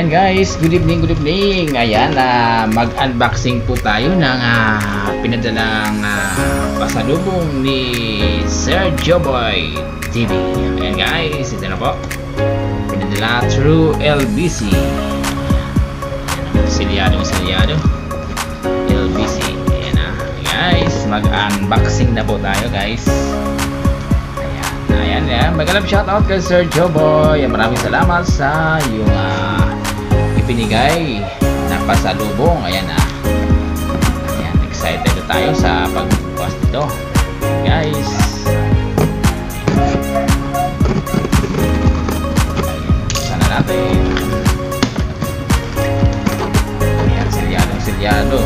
Ayan guys, good evening, good evening. Ayan, mag-unboxing po tayo ng pinadalang pasalubong ni Sir Joboy TV. Ayan guys, ito na po. Pinadala through LBC. Silyado LBC. Ayan na guys, mag-unboxing na po tayo guys. Ayan, magalang shoutout kay Sir Joboy. Maraming salamat sa yung ipinigay na pasalubong. Ayan, excited na tayo sa pagbukas nito guys. Sana natin. Ayan, silyado.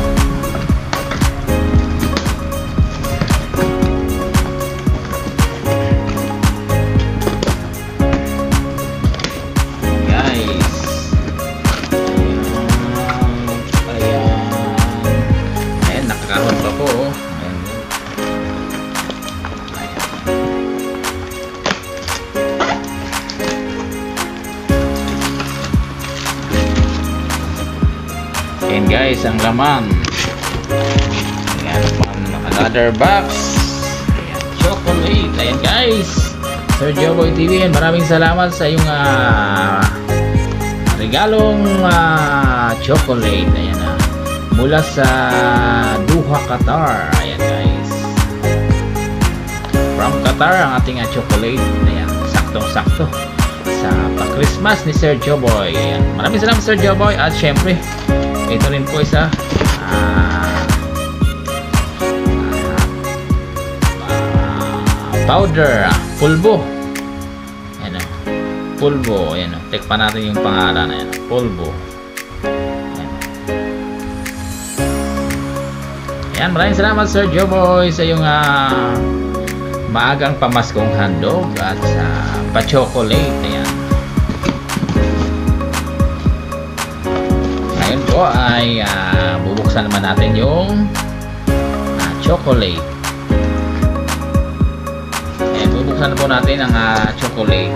Ayan guys, ang laman. Ayan, another box. Ayan, chocolate. Ayan guys, Sir Joboy TV, maraming salamat sa iyong regalong chocolate. Ayan mula sa Doha, Qatar. Ayan guys, from Qatar ang ating chocolate. Ayan, saktong-sakto sa pa-Christmas ni Sir Joboy. Ayan, maraming salamat Sir Joboy. At syempre, ito rin po isa powder, pulbo. Ayan pulbo. Ayan tekpan natin yung pangalan. Ayan, pulbo. Ayan, maraming salamat Sir Joboy sa yung maagang pamaskong handog at sa pa-chocolate. Ayan, ngayon po ay bubuksan naman natin yung chocolate. Ayan, bubuksan na po natin ang chocolate.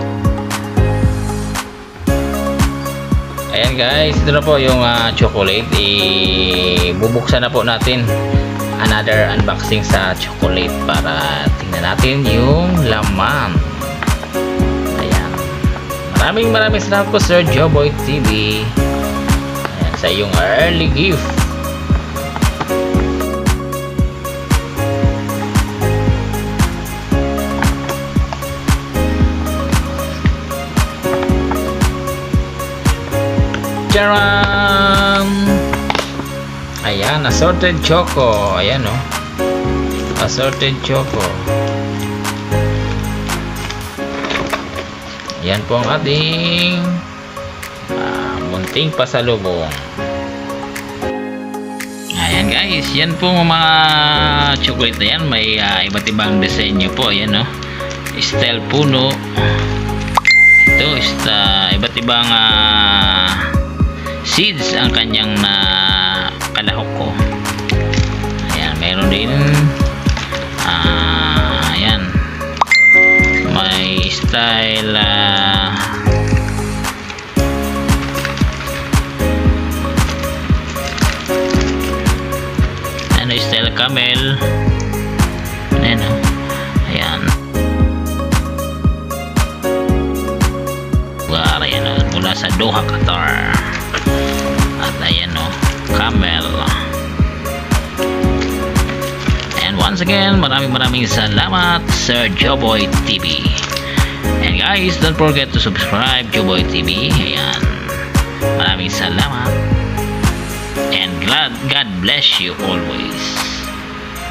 Ayan guys, ito na po yung chocolate. Bubuksan na po natin another unboxing sa chocolate para tingnan natin yung laman. Ayan, maraming salamat po Sir Joboy TV sa iyong early gift. Charan! Ayan, assorted choco. Ayan assorted choco. Ayan po ang ating munting pasalubong. Ayan guys, yan po mga chocolate na yan. May iba't ibang disenyo po. Ayan style puno. Ito iba't ibang seeds ang kanyang kalahok ko. Ayan, meron din ayan, may style style camel. Ayan mula sa Doha, Qatar. At ayan camel. And once again, maraming salamat Sir Joboy TV. And guys, don't forget to subscribe Joboy TV. Ayan, maraming salamat. And God bless you always.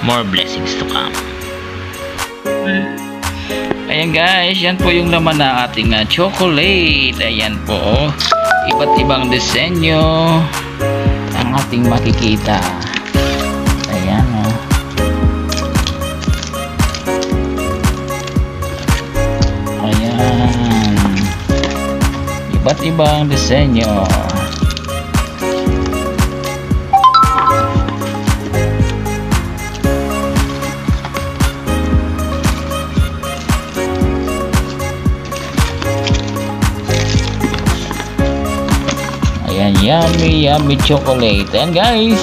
More blessings to come. Ayan guys, yan po yung laman ng ating chocolate. Ayan po, iba't ibang disenyo ang ating makikita. Ayan ayan, iba't ibang disenyo. yummy chocolate. And guys,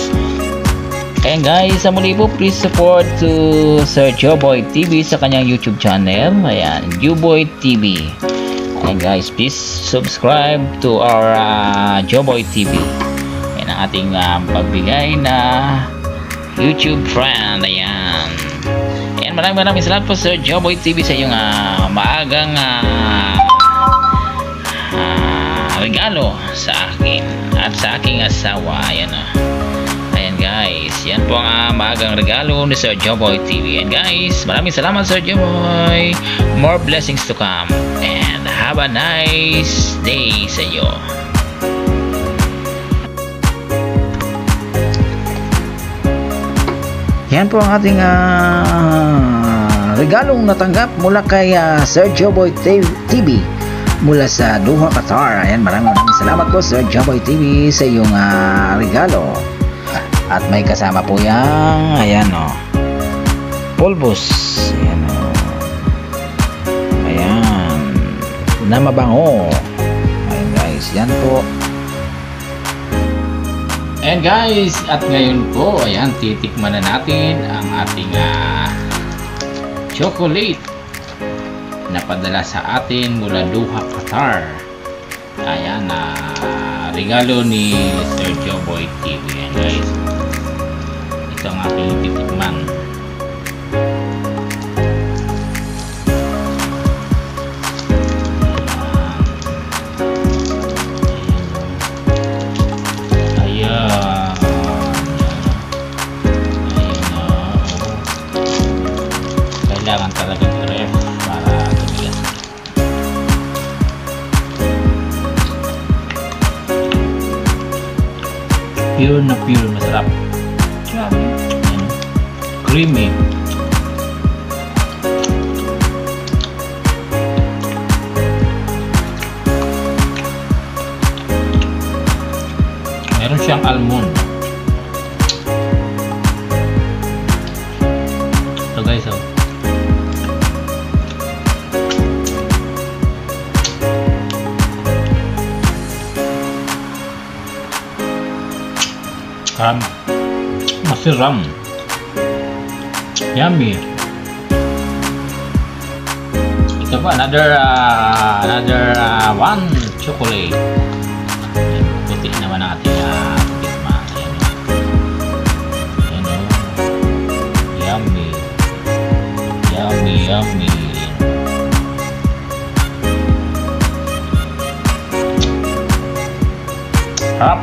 sa muli po, please support to Sir Joboy TV sa kanyang YouTube channel. Ayan, Joboy TV. And guys, please subscribe to our Joboy TV. Ayan ang ating pagbigay na YouTube friend. Ayan. Ayan, maraming salamat po Sir Joboy TV sa iyong maagang regalo sa akin at sa aking asawa. Ayan Ayan guys, yan po ang maagang regalo ni Sir Joboy TV. And guys, maraming salamat Sir Joboy. More blessings to come and have a nice day sa iyo. Yan po ang ating regalong natanggap mula kay Sir Joboy TV mula sa Doha, Qatar. Ayan, maraming salamat po Sir Joboy TV sa iyong regalo. At may kasama po yang ayan pulbos. Ayan na mabango. Ayan guys, yan po. And guys, at ngayon po, ayan, titikman na natin ang ating chocolate na padala sa atin mula Doha, Qatar. Ayan, regalo ni Sir Joboy TV. Ayan guys, ito ang aking titikman. Kailangan talagang ref para tumigas. Pure na pure, masarap. Creamy. Meron siyang almond. Ito guys, masiram, yummy. Ito pa another one chocolate. Puti naman ang ating tikman. Yummy. Harap.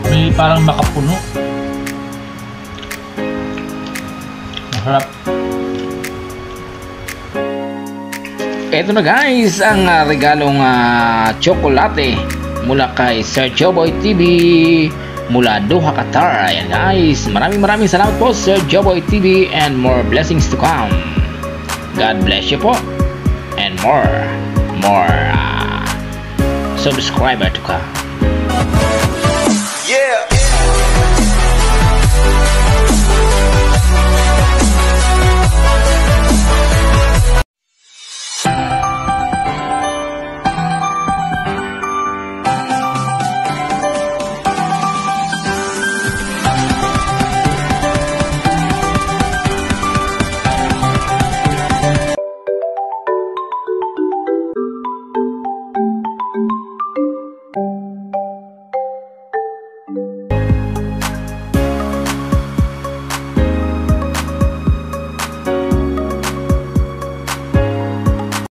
May parang makapuno. Masarap. Ito na guys ang regalong tsokolate mula kay Sir Joboy TV mula Doha, Qatar. Ayan guys, maraming salamat po Sir Joboy TV and more blessings to come. God bless you po and more subscriber to come.